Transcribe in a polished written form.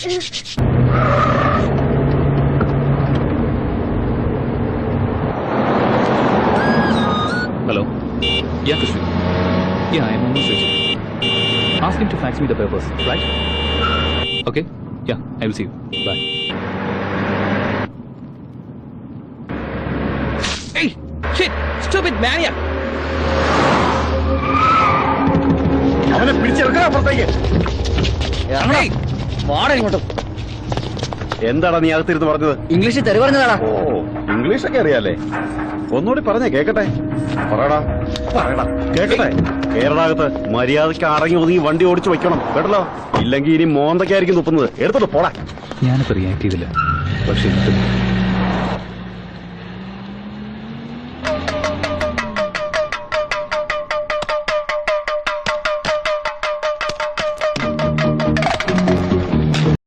Hello. Yeah, Krishna. Yeah, I'm almost ready. Ask him to fax me the papers, right? Okay. Yeah, I will see you. Bye. Hey! Shit! Stupid maniac! അവനെ പിടിച്ചെടുക്കണ പുറത്തേക്ക്. എന്താടാ നീ അകത്തിരുന്ന് പറഞ്ഞത്? ഇംഗ്ലീഷിൽ തെറി പറഞ്ഞതാടാ. ഓ, ഇംഗ്ലീഷൊക്കെ അറിയാലേ? ഒന്നുകൂടി പറഞ്ഞേ കേക്കട്ടെ. പറയടാ പറയടാ കേക്കട്ടെ. കേരളാകത്ത് മര്യാദയ്ക്ക് അടങ്ങി ഒതുങ്ങി വണ്ടി ഓടിച്ചു വെക്കണം കേട്ടല്ലോ. ഇല്ലെങ്കിൽ ഇനി മോന്തൊക്കെയായിരിക്കും തുപ്പുന്നത്. എടുത്തോട്ട് പോടാ. ഞാനിപ്പോ റിയാക്ട് ചെയ്തില്ല, പക്ഷെ